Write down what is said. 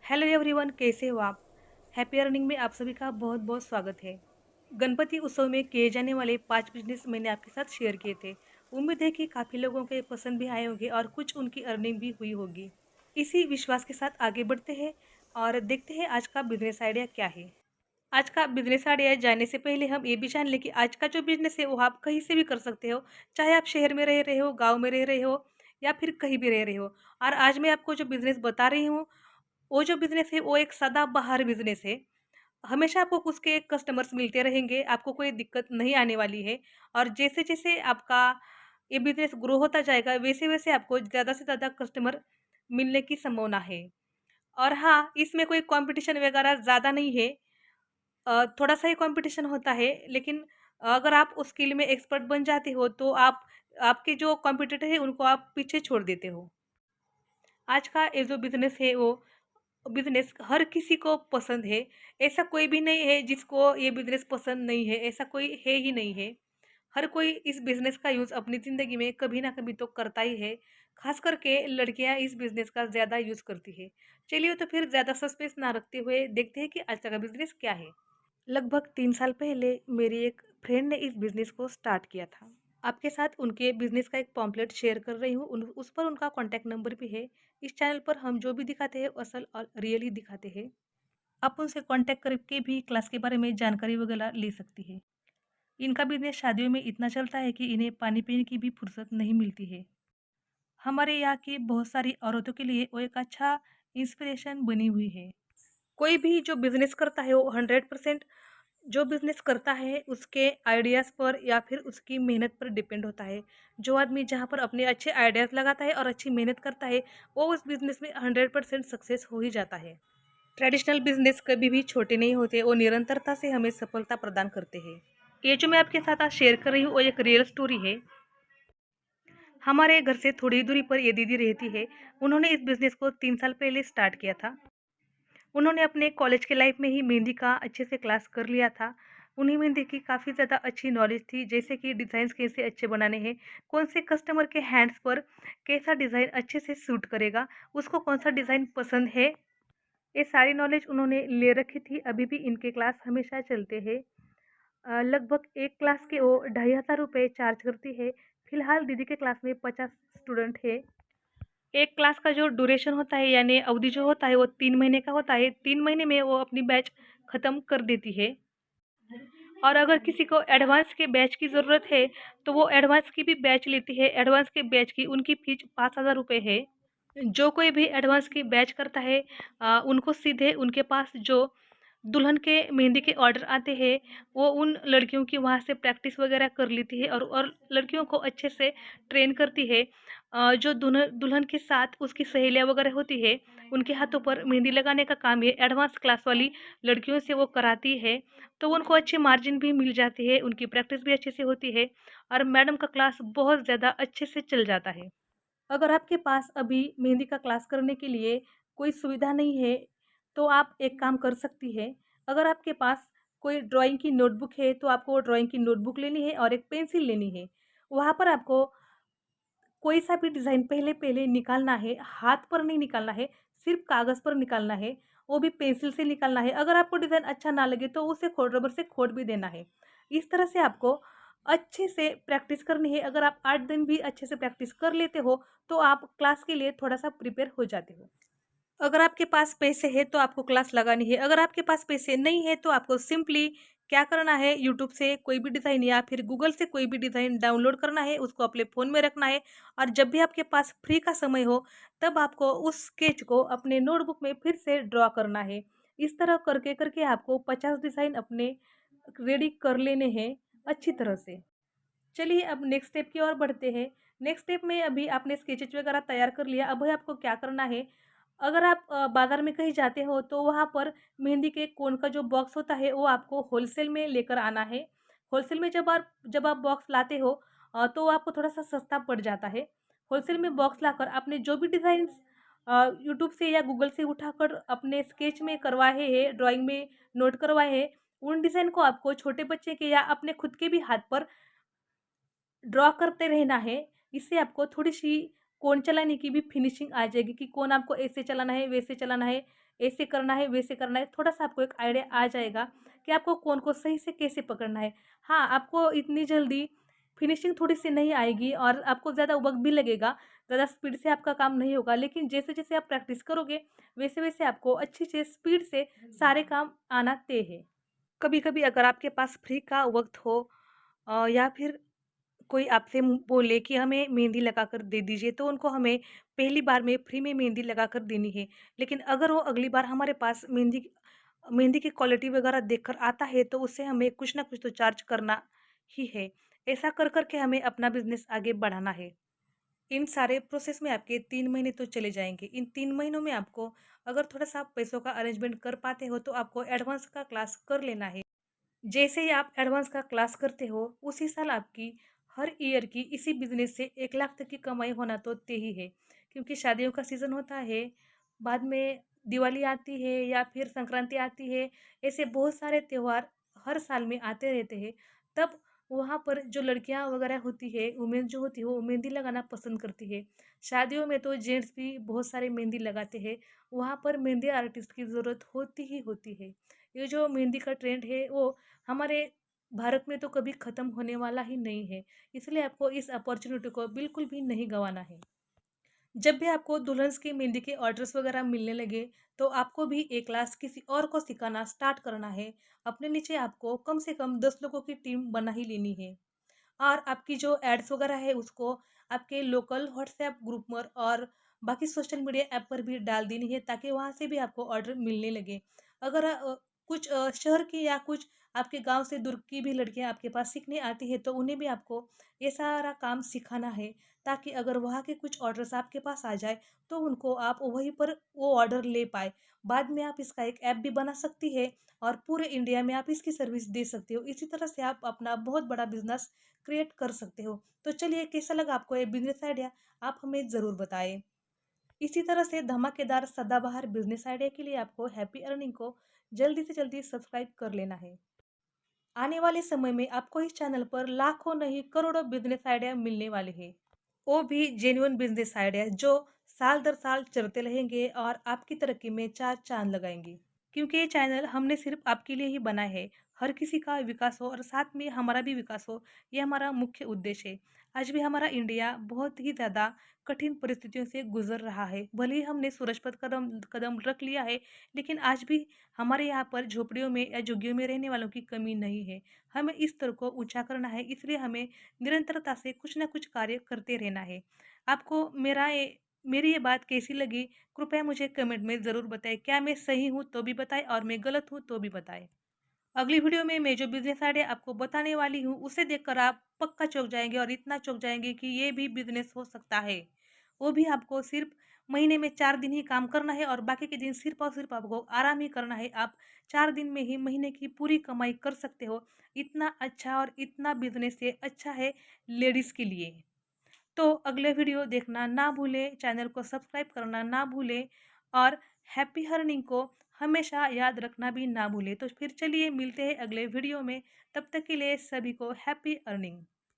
Hello everyone, कैसे हो आप। हैप्पी अर्निंग में आप सभी का बहुत बहुत स्वागत है। गणपति उत्सव में किए जाने वाले 5 बिजनेस मैंने आपके साथ शेयर किए थे। उम्मीद है कि काफ़ी लोगों के पसंद भी आए होंगे और कुछ उनकी अर्निंग भी हुई होगी। इसी विश्वास के साथ आगे बढ़ते हैं और देखते हैं आज का बिजनेस आइडिया क्या है। आज का बिजनेस आइडिया जाने से पहले हम ये भी जान लें कि आज का जो बिजनेस है वो आप कहीं से भी कर सकते हो। चाहे आप शहर में रह रहे हो, गाँव में रह रहे हो या फिर कहीं भी रह रहे हो। और आज मैं आपको जो बिजनेस बता रही हूँ वो जो बिज़नेस है वो एक सदाबहार बिज़नेस है। हमेशा आपको उसके कस्टमर्स मिलते रहेंगे, आपको कोई दिक्कत नहीं आने वाली है। और जैसे-जैसे आपका ये बिज़नेस ग्रो होता जाएगा, वैसे-वैसे आपको ज़्यादा से ज़्यादा कस्टमर मिलने की संभावना है। और हाँ, इसमें कोई कॉम्पिटिशन वगैरह ज़्यादा नहीं है। थोड़ा-सा ही कॉम्पिटिशन होता है, लेकिन अगर आप उस स्किल में एक्सपर्ट बन जाते हो, तो आप आपके जो कॉम्पिटिटर है, उनको आप पीछे छोड़ देते हो। आज का ये जो बिज़नेस है वो बिज़नेस हर किसी को पसंद है। ऐसा कोई भी नहीं है जिसको ये बिज़नेस पसंद नहीं है, ऐसा कोई है ही नहीं है। हर कोई इस बिज़नेस का यूज़ अपनी ज़िंदगी में कभी ना कभी तो करता ही है। ख़ास करके लड़कियाँ इस बिज़नेस का ज़्यादा यूज़ करती है। चलिए तो फिर ज़्यादा सस्पेंस ना रखते हुए देखते हैं कि आज का बिज़नेस क्या है। लगभग 3 साल पहले मेरी एक फ्रेंड ने इस बिज़नेस को स्टार्ट किया था। आपके साथ उनके बिज़नेस का एक पॉम्पलेट शेयर कर रही हूँ, उस पर उनका कॉन्टैक्ट नंबर भी है। इस चैनल पर हम जो भी दिखाते हैं, असल और रियल ही दिखाते हैं। आप उनसे कॉन्टैक्ट करके भी क्लास के बारे में जानकारी वगैरह ले सकती है। इनका बिज़नेस शादियों में इतना चलता है कि इन्हें पानी पीने की भी फुर्सत नहीं मिलती है। हमारे यहाँ की बहुत सारी औरतों के लिए वो एक अच्छा इंस्पिरेशन बनी हुई है। कोई भी जो बिज़नेस करता है वो 100% जो बिज़नेस करता है उसके आइडियाज़ पर या फिर उसकी मेहनत पर डिपेंड होता है। जो आदमी जहाँ पर अपने अच्छे आइडियाज़ लगाता है और अच्छी मेहनत करता है, वो उस बिज़नेस में 100% सक्सेस हो ही जाता है। ट्रेडिशनल बिज़नेस कभी भी छोटे नहीं होते, वो निरंतरता से हमें सफलता प्रदान करते हैं। ये जो मैं आपके साथ आज शेयर कर रही हूँ वो एक रियल स्टोरी है। हमारे घर से थोड़ी दूरी पर ये दीदी रहती है। उन्होंने इस बिज़नेस को 3 साल पहले स्टार्ट किया था। उन्होंने अपने कॉलेज के लाइफ में ही मेहंदी का अच्छे से क्लास कर लिया था। उन्हें मेहंदी की काफ़ी ज़्यादा अच्छी नॉलेज थी, जैसे कि डिज़ाइंस कैसे अच्छे बनाने हैं, कौन से कस्टमर के हैंड्स पर कैसा डिज़ाइन अच्छे से सूट करेगा, उसको कौन-सा डिज़ाइन पसंद है, ये सारी नॉलेज उन्होंने ले रखी थी। अभी भी इनके क्लास हमेशा चलते हैं। लगभग एक क्लास के वो ₹2500 चार्ज करती है। फिलहाल दीदी के क्लास में 50 स्टूडेंट हैं। एक क्लास का जो ड्यूरेशन होता है यानी अवधि जो होता है वो 3 महीने का होता है। 3 महीने में वो अपनी बैच खत्म कर देती है। और अगर किसी को एडवांस के बैच की ज़रूरत है, तो वो एडवांस की भी बैच लेती है। एडवांस के बैच की उनकी फ़ीस ₹5000 है। जो कोई भी एडवांस की बैच करता है उनको सीधे उनके पास जो दुल्हन के मेहंदी के ऑर्डर आते हैं, वो उन लड़कियों की वहाँ से प्रैक्टिस वगैरह कर लेती है और लड़कियों को अच्छे से ट्रेन करती है। जो दुल्हन के साथ उसकी सहेलियाँ वगैरह होती है, उनके हाथों पर मेहंदी लगाने का काम ये एडवांस क्लास वाली लड़कियों से वो कराती है। तो उनको अच्छी मार्जिन भी मिल जाती है, उनकी प्रैक्टिस भी अच्छे से होती है और मैडम का क्लास बहुत ज़्यादा अच्छे से चल जाता है। अगर आपके पास अभी मेहंदी का क्लास करने के लिए कोई सुविधा नहीं है, तो आप एक काम कर सकती है। अगर आपके पास कोई ड्राइंग की नोटबुक है, तो आपको वो ड्राइंग की नोटबुक लेनी है और एक पेंसिल लेनी है। वहाँ पर आपको कोई सा भी डिज़ाइन पहले-पहले निकालना है, हाथ पर नहीं निकालना है, सिर्फ़ कागज़ पर निकालना है, वो भी पेंसिल से निकालना है। अगर आपको डिज़ाइन अच्छा ना लगे, तो उसे खोड़ रबर से खोड़ भी देना है। इस तरह से आपको अच्छे से प्रैक्टिस करनी है। अगर आप 8 दिन भी अच्छे से प्रैक्टिस कर लेते हो, तो आप क्लास के लिए थोड़ा-सा प्रिपेयर हो जाते हो। अगर आपके पास पैसे हैं तो आपको क्लास लगानी है, अगर आपके पास पैसे नहीं है तो आपको सिंपली क्या करना है, यूट्यूब से कोई भी डिज़ाइन या फिर गूगल से कोई भी डिज़ाइन डाउनलोड करना है, उसको अपने फ़ोन में रखना है और जब भी आपके पास फ्री का समय हो, तब आपको उस स्केच को अपने नोटबुक में फिर से ड्रॉ करना है। इस तरह करके-करके आपको 50 डिज़ाइन अपने रेडी कर लेने हैं अच्छी तरह से। चलिए अब नेक्स्ट स्टेप की ओर बढ़ते हैं। नेक्स्ट स्टेप में अभी आपने स्केचेस वगैरह तैयार कर लिया, अब आपको क्या करना है, अगर आप बाज़ार में कहीं जाते हो तो वहाँ पर मेहंदी के कोन का जो बॉक्स होता है वो आपको होलसेल में लेकर आना है। होलसेल में जब आप बॉक्स लाते हो तो आपको थोड़ा-सा सस्ता पड़ जाता है। होलसेल में बॉक्स लाकर आपने जो भी डिज़ाइन्स यूट्यूब से या गूगल से उठाकर अपने स्केच में करवाए हैं, ड्राइंग में नोट करवाए हैं, उन डिज़ाइन को आपको छोटे बच्चे के या अपने खुद के भी हाथ पर ड्रॉ करते रहना है। इससे आपको थोड़ी-सी कोन चलाने की भी फिनिशिंग आ जाएगी कि कोन आपको ऐसे चलाना है, वैसे चलाना है। ऐसे करना है, वैसे करना है, थोड़ा-सा आपको एक आइडिया आ जाएगा कि आपको कौन को सही से कैसे पकड़ना है। हाँ, आपको इतनी जल्दी फिनिशिंग थोड़ी-सी नहीं आएगी और आपको ज़्यादा वक़्त भी लगेगा, ज़्यादा स्पीड से आपका काम नहीं होगा, लेकिन जैसे-जैसे आप प्रैक्टिस करोगे, वैसे-वैसे आपको अच्छी से स्पीड से सारे काम आना तय है। कभी-कभी अगर आपके पास फ्री का वक़्त हो या फिर कोई आपसे बोले कि हमें मेहंदी लगाकर दे दीजिए, तो उनको हमें पहली बार में फ्री में मेहंदी लगाकर देनी है। लेकिन अगर वो अगली बार हमारे पास मेहंदी की क्वालिटी वगैरह देखकर आता है, तो उससे हमें कुछ ना कुछ तो चार्ज करना ही है। ऐसा कर के हमें अपना बिज़नेस आगे बढ़ाना है। इन सारे प्रोसेस में आपके 3 महीने तो चले जाएँगे। इन 3 महीनों में आपको अगर थोड़ा-सा पैसों का अरेंजमेंट कर पाते हो, तो आपको एडवांस का क्लास कर लेना है। जैसे ही आप एडवांस का क्लास करते हो, उसी साल आपकी हर ईयर की इसी बिज़नेस से 1 लाख तक की कमाई होना तो तय ही है। क्योंकि शादियों का सीज़न होता है, बाद में दिवाली आती है या फिर संक्रांति आती है, ऐसे बहुत सारे त्योहार हर साल में आते रहते हैं। तब वहाँ पर जो लड़कियाँ वगैरह होती है, वुमेन जो होती है, वो मेहंदी लगाना पसंद करती है। शादियों में तो जेंट्स भी बहुत सारे मेहंदी लगाते हैं, वहाँ पर मेहंदी आर्टिस्ट की ज़रूरत होती ही होती है। ये जो मेहंदी का ट्रेंड है, वो हमारे भारत में तो कभी ख़त्म होने वाला ही नहीं है, इसलिए आपको इस अपॉर्च्युनिटी को बिल्कुल भी नहीं गँवाना है। जब भी आपको दुल्हन्स की मेहंदी के ऑर्डर्स वगैरह मिलने लगे, तो आपको भी एक क्लास किसी और को सिखाना स्टार्ट करना है। अपने नीचे आपको कम से कम 10 लोगों की टीम बना ही लेनी है। और आपकी जो एड्स वगैरह है उसको आपके लोकल व्हाट्सएप ग्रुप पर और बाकी सोशल मीडिया ऐप पर भी डाल देनी है, ताकि वहाँ से भी आपको ऑर्डर मिलने लगे। अगर कुछ शहर की या कुछ आपके गांव से दूर की भी लड़कियां आपके पास सीखने आती है, तो उन्हें भी आपको ये सारा काम सिखाना है, ताकि अगर वहाँ के कुछ ऑर्डर्स आपके पास आ जाए, तो उनको आप वहीं पर वो ऑर्डर ले पाए। बाद में आप इसका एक ऐप भी बना सकती है और पूरे इंडिया में आप इसकी सर्विस दे सकते हो। इसी तरह से आप अपना बहुत बड़ा बिजनेस क्रिएट कर सकते हो। तो चलिए, कैसा लगा आपको ये बिज़नेस आइडिया? आप हमें ज़रूर बताएँ। इसी तरह से धमाकेदार सदाबहार बिज़नेस आइडिया के लिए आपको हैप्पी अर्निंग को जल्दी से जल्दी सब्सक्राइब कर लेना है। आने वाले समय में आपको इस चैनल पर लाखों नहीं करोड़ों बिज़नेस आइडिया मिलने वाले हैं। वो भी जेन्युइन बिज़नेस आइडिया जो साल दर साल चलते रहेंगे और आपकी तरक्की में चार चाँद लगाएँगे। क्योंकि ये चैनल हमने सिर्फ आपके लिए ही बना है। हर किसी का विकास हो और साथ में हमारा भी विकास हो, ये हमारा मुख्य उद्देश्य है। आज भी हमारा इंडिया बहुत ही ज़्यादा कठिन परिस्थितियों से गुजर रहा है। भले ही हमने सूरज पर कदम कदम रख लिया है, लेकिन आज भी हमारे यहाँ पर झोपड़ियों में या झुग्गियों में रहने वालों की कमी नहीं है। हमें इस स्तर को ऊंचा करना है, इसलिए हमें निरंतरता से कुछ ना कुछ कार्य करते रहना है। आपको मेरी ये बात कैसी लगी, कृपया मुझे कमेंट में ज़रूर बताएं। क्या मैं सही हूँ तो भी बताएं और मैं गलत हूँ तो भी बताएं। अगली वीडियो में मैं जो बिजनेस आइडिया आपको बताने वाली हूँ, उसे देखकर आप पक्का चौंक जाएंगे और इतना चौंक जाएंगे कि ये भी बिजनेस हो सकता है। वो भी आपको सिर्फ महीने में 4 दिन ही काम करना है और बाकी के दिन सिर्फ और सिर्फ आपको आराम ही करना है। आप 4 दिन में ही महीने की पूरी कमाई कर सकते हो। इतना अच्छा और इतना बिजनेस ये अच्छा है लेडीज़ के लिए। तो अगले वीडियो देखना ना भूलें, चैनल को सब्सक्राइब करना ना भूलें और हैप्पी अर्निंग को हमेशा याद रखना भी ना भूलें। तो फिर चलिए मिलते हैं अगले वीडियो में, तब तक के लिए सभी को हैप्पी अर्निंग।